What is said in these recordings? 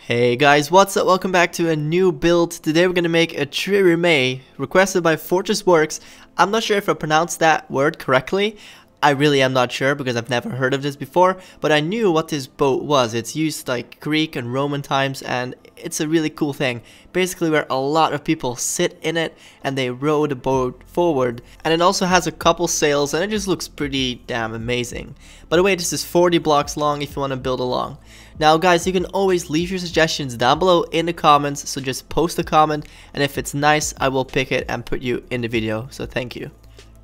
Hey guys, what's up? Welcome back to a new build. Today we're gonna make a Trireme requested by Fortress Works. I'm not sure if I pronounced that word correctly. I really am not sure because I've never heard of this before, but I knew what this boat was. It's used like Greek and Roman times, and it's a really cool thing. Basically where a lot of people sit in it and they row the boat forward. And it also has a couple sails and it just looks pretty damn amazing. By the way, this is 40 blocks long if you want to build along. Now guys, you can always leave your suggestions down below in the comments, so just post a comment, and if it's nice I will pick it and put you in the video, so thank you.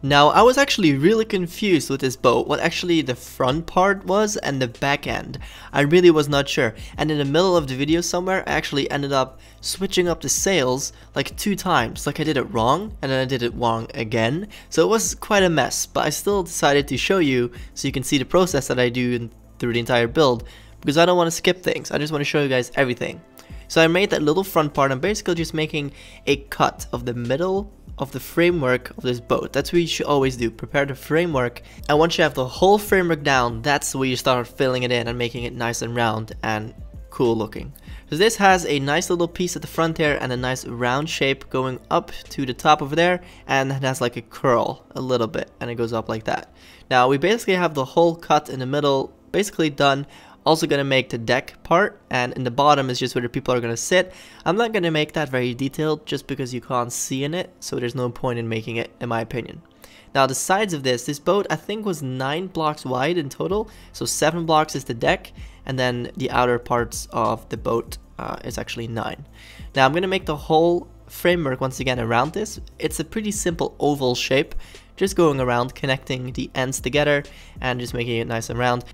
Now I was actually really confused with this boat, what actually the front part was and the back end. I really was not sure, and in the middle of the video somewhere I actually ended up switching up the sails like 2 times, like I did it wrong and then I did it wrong again, so it was quite a mess, but I still decided to show you so you can see the process that I do through the entire build, because I don't want to skip things. I just want to show you guys everything. So I made that little front part. I'm basically just making a cut of the middle of the framework of this boat. That's what you should always do, prepare the framework, and once you have the whole framework down, that's where you start filling it in and making it nice and round and cool looking. So this has a nice little piece at the front here and a nice round shape going up to the top over there, and it has like a curl a little bit and it goes up like that. Now we basically have the whole cut in the middle basically done. Also gonna make the deck part, and in the bottom is just where the people are gonna sit. I'm not gonna make that very detailed just because you can't see in it, so there's no point in making it in my opinion. Now the sides of this boat I think was 9 blocks wide in total, so 7 blocks is the deck, and then the outer parts of the boat is actually 9. Now I'm gonna make the whole framework once again around this. It's a pretty simple oval shape, just going around connecting the ends together and just making it nice and round.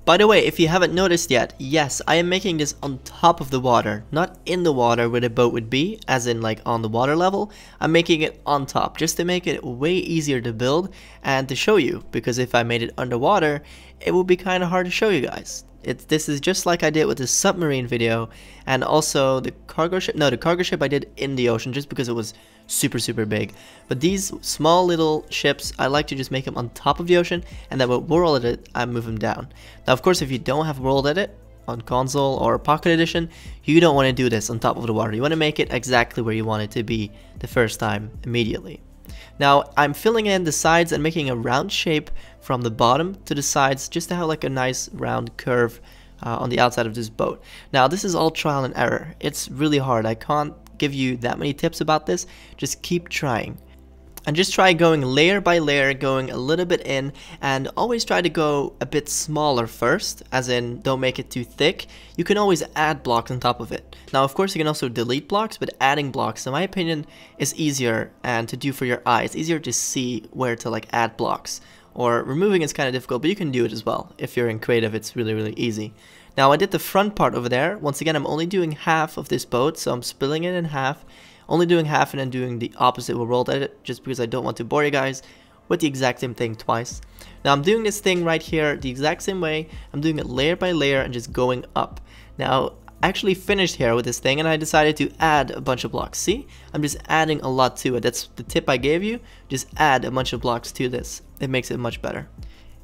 By the way, if you haven't noticed yet, yes, I am making this on top of the water, not in the water where the boat would be, as in like on the water level. I'm making it on top, just to make it way easier to build and to show you, because if I made it underwater, it would be kind of hard to show you guys. This is just like I did with the submarine video, and also the cargo ship. No, the cargo ship I did in the ocean just because it was super big. But these small little ships, I like to just make them on top of the ocean, and then with World Edit, I move them down. Now, of course, if you don't have World Edit on console or Pocket Edition, you don't want to do this on top of the water. You want to make it exactly where you want it to be the first time immediately. Now I'm filling in the sides and making a round shape from the bottom to the sides just to have like a nice round curve on the outside of this boat. Now this is all trial and error. It's really hard. I can't give you that many tips about this. Just keep trying. And just try going layer by layer, going a little bit in, and always try to go a bit smaller first, as in don't make it too thick. You can always add blocks on top of it. Now of course you can also delete blocks, but adding blocks in my opinion is easier and to do for your eye. It's easier to see where to like add blocks. Or removing is kind of difficult, but you can do it as well. If you're in creative, it's really easy. Now I did the front part over there. Once again, I'm only doing half of this boat, so I'm splitting it in half. Only doing half and then doing the opposite with World Edit, just because I don't want to bore you guys with the exact same thing twice. Now I'm doing this thing right here the exact same way. I'm doing it layer by layer and just going up. Now I actually finished here with this thing and I decided to add a bunch of blocks. See? I'm just adding a lot to it. That's the tip I gave you. Just add a bunch of blocks to this. It makes it much better.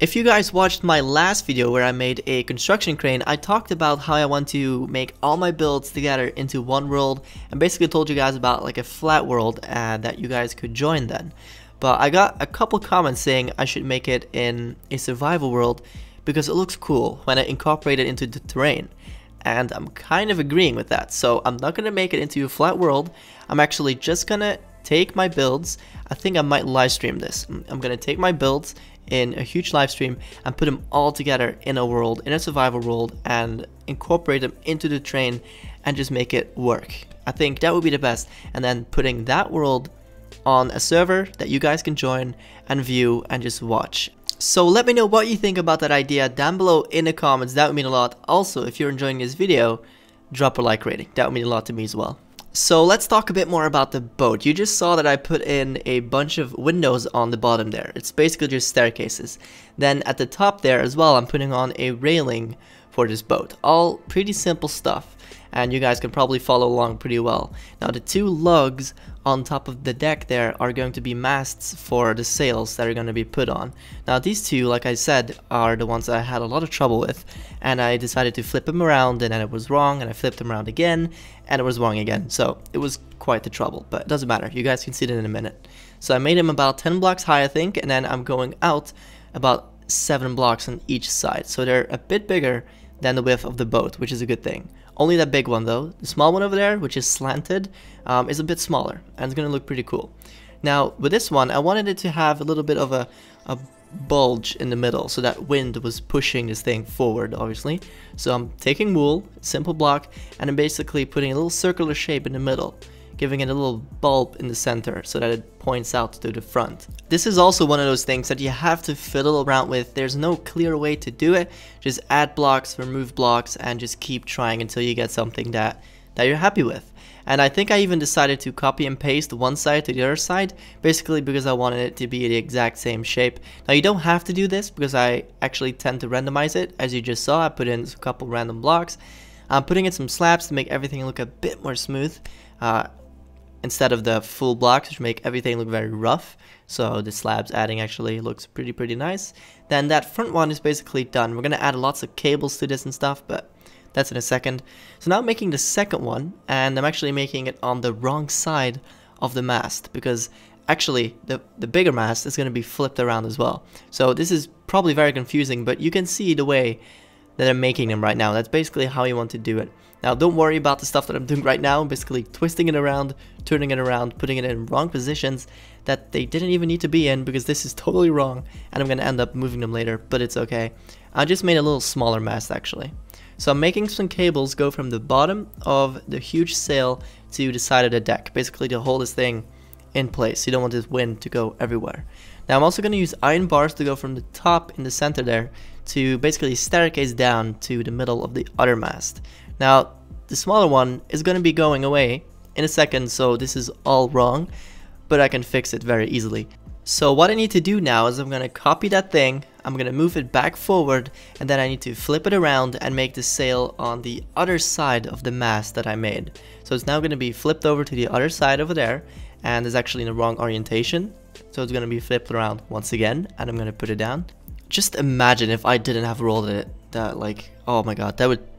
If you guys watched my last video where I made a construction crane, I talked about how I want to make all my builds together into one world, and basically told you guys about like a flat world that you guys could join then. But I got a couple comments saying I should make it in a survival world because it looks cool when I incorporate it into the terrain. And I'm kind of agreeing with that, so I'm not going to make it into a flat world. I'm actually just going to take my builds. I think I might live stream this. I'm going to take my builds in a huge live stream and put them all together in a world, in a survival world, and incorporate them into the train and just make it work. I think that would be the best, and then putting that world on a server that you guys can join and view and just watch. So let me know what you think about that idea down below in the comments. That would mean a lot. Also, if you're enjoying this video, drop a like rating. That would mean a lot to me as well. So let's talk a bit more about the boat. You just saw that I put in a bunch of windows on the bottom there. It's basically just staircases. Then at the top there as well, I'm putting on a railing for this boat. All pretty simple stuff, and you guys can probably follow along pretty well. Now the two lugs on top of the deck there are going to be masts for the sails that are going to be put on. Now these two, like I said, are the ones that I had a lot of trouble with, and I decided to flip them around, and then it was wrong, and I flipped them around again, and it was wrong again. So it was quite the trouble, but it doesn't matter. You guys can see it in a minute. So I made them about 10 blocks high, I think, and then I'm going out about 7 blocks on each side. So they're a bit bigger than the width of the boat, which is a good thing. Only that big one though. The small one over there, which is slanted, is a bit smaller, and it's going to look pretty cool. Now with this one, I wanted it to have a little bit of a bulge in the middle, so that wind was pushing this thing forward, obviously. So I'm taking wool, simple block, and I'm basically putting a little circular shape in the middle, giving it a little bulb in the center so that it points out to the front. This is also one of those things that you have to fiddle around with. There's no clear way to do it. Just add blocks, remove blocks, and just keep trying until you get something that you're happy with. And I think I even decided to copy and paste one side to the other side, basically because I wanted it to be the exact same shape. Now you don't have to do this because I actually tend to randomize it. As you just saw, I put in a couple random blocks. I'm putting in some slabs to make everything look a bit more smooth, instead of the full blocks, which make everything look very rough. So the slabs adding actually looks pretty nice. Then that front one is basically done. We're gonna add lots of cables to this and stuff, but that's in a second. So now I'm making the second one, and I'm actually making it on the wrong side of the mast, because actually the bigger mast is going to be flipped around as well. So this is probably very confusing, but you can see the way that I'm making them right now. That's basically how you want to do it. Now don't worry about the stuff that I'm doing right now. I'm basically twisting it around, turning it around, putting it in wrong positions that they didn't even need to be in, because this is totally wrong, and I'm going to end up moving them later, but it's okay. I just made a little smaller mast actually. So I'm making some cables go from the bottom of the huge sail to the side of the deck, basically to hold this thing in place. You don't want this wind to go everywhere. Now I'm also going to use iron bars to go from the top in the center there to basically staircase down to the middle of the other mast. Now the smaller one is going to be going away in a second, so this is all wrong, but I can fix it very easily. So what I need to do now is I'm going to copy that thing, I'm going to move it back forward, and then I need to flip it around and make the sail on the other side of the mast that I made. So it's now going to be flipped over to the other side over there, and it's actually in the wrong orientation. So it's going to be flipped around once again, and I'm going to put it down. Just imagine if I didn't have rolled it, that like, oh my god,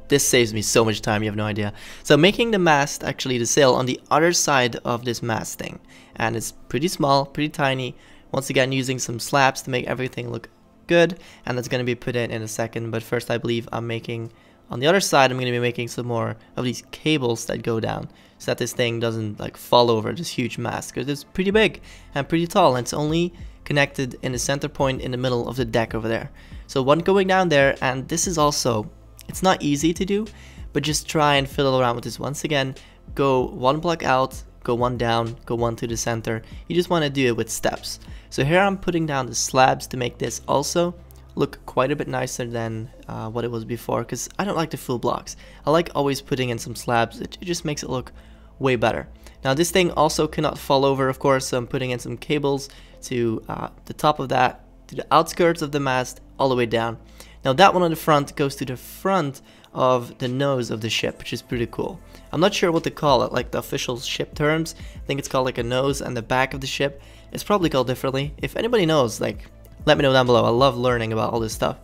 this saves me so much time, you have no idea. So making the mast, actually the sail, on the other side of this mast thing, and it's pretty small, pretty tiny. Once again, using some slabs to make everything look good, and that's going to be put in a second. But first, I believe I'm making, on the other side, I'm going to be making some more of these cables that go down, so that this thing doesn't like fall over this huge mast, because it's pretty big and pretty tall, and it's only connected in the center point in the middle of the deck over there. So one going down there, and this is also, it's not easy to do, but just try and fiddle around with this. Once again, go one block out, go one down, go one to the center. You just want to do it with steps. So here I'm putting down the slabs to make this also look quite a bit nicer than what it was before, because I don't like the full blocks. I like always putting in some slabs. It just makes it look way better. Now this thing also cannot fall over, of course, so I'm putting in some cables to the top of that, to the outskirts of the mast, all the way down. Now that one on the front goes to the front of the nose of the ship, which is pretty cool. I'm not sure what to call it, like the official ship terms. I think it's called like a nose, and the back of the ship it's probably called differently. If anybody knows, like, let me know down below. I love learning about all this stuff.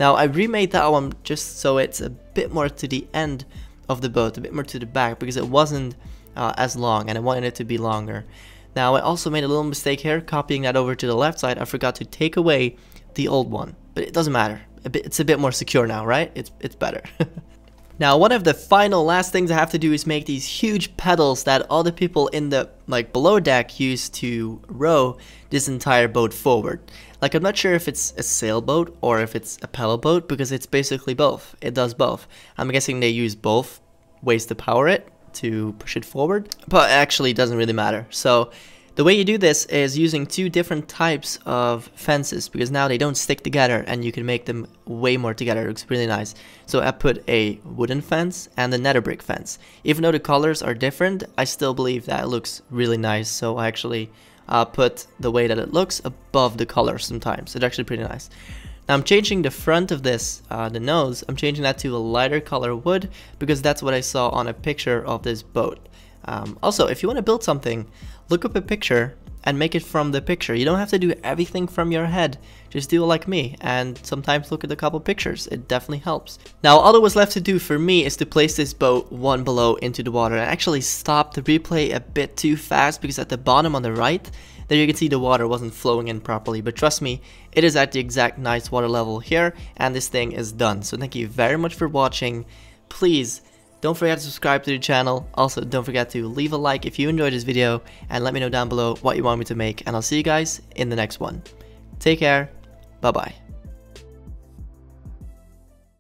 Now I remade that one just so it's a bit more to the end of the boat, a bit more to the back, because it wasn't as long, and I wanted it to be longer. Now I also made a little mistake here, copying that over to the left side. I forgot to take away the old one, but it doesn't matter. It's a bit more secure now, right? It's better. Now one of the final last things I have to do is make these huge pedals that all the people in the below deck use to row this entire boat forward. Like, I'm not sure if it's a sailboat or if it's a pedal boat, because it's basically both. It does both. I'm guessing they use both ways to power it to push it forward, but actually it doesn't really matter. So the way you do this is using two different types of fences, because now they don't stick together and you can make them way more together. It looks really nice. So I put a wooden fence and a nether brick fence. Even though the colors are different, I still believe that it looks really nice. So I actually put the way that it looks above the color sometimes. It's actually pretty nice. Now I'm changing the front of this, the nose, I'm changing that to a lighter color wood because that's what I saw on a picture of this boat. Also, if you want to build something, look up a picture and make it from the picture. You don't have to do everything from your head. Just do it like me and sometimes look at a couple pictures. It definitely helps. Now all that was left to do for me is to place this boat one below into the water. I actually stopped the replay a bit too fast because at the bottom on the right, there you can see the water wasn't flowing in properly. But trust me, it is at the exact nice water level here and this thing is done. So thank you very much for watching. Please don't forget to subscribe to the channel. Also, don't forget to leave a like if you enjoyed this video and let me know down below what you want me to make. And I'll see you guys in the next one. Take care. Bye bye.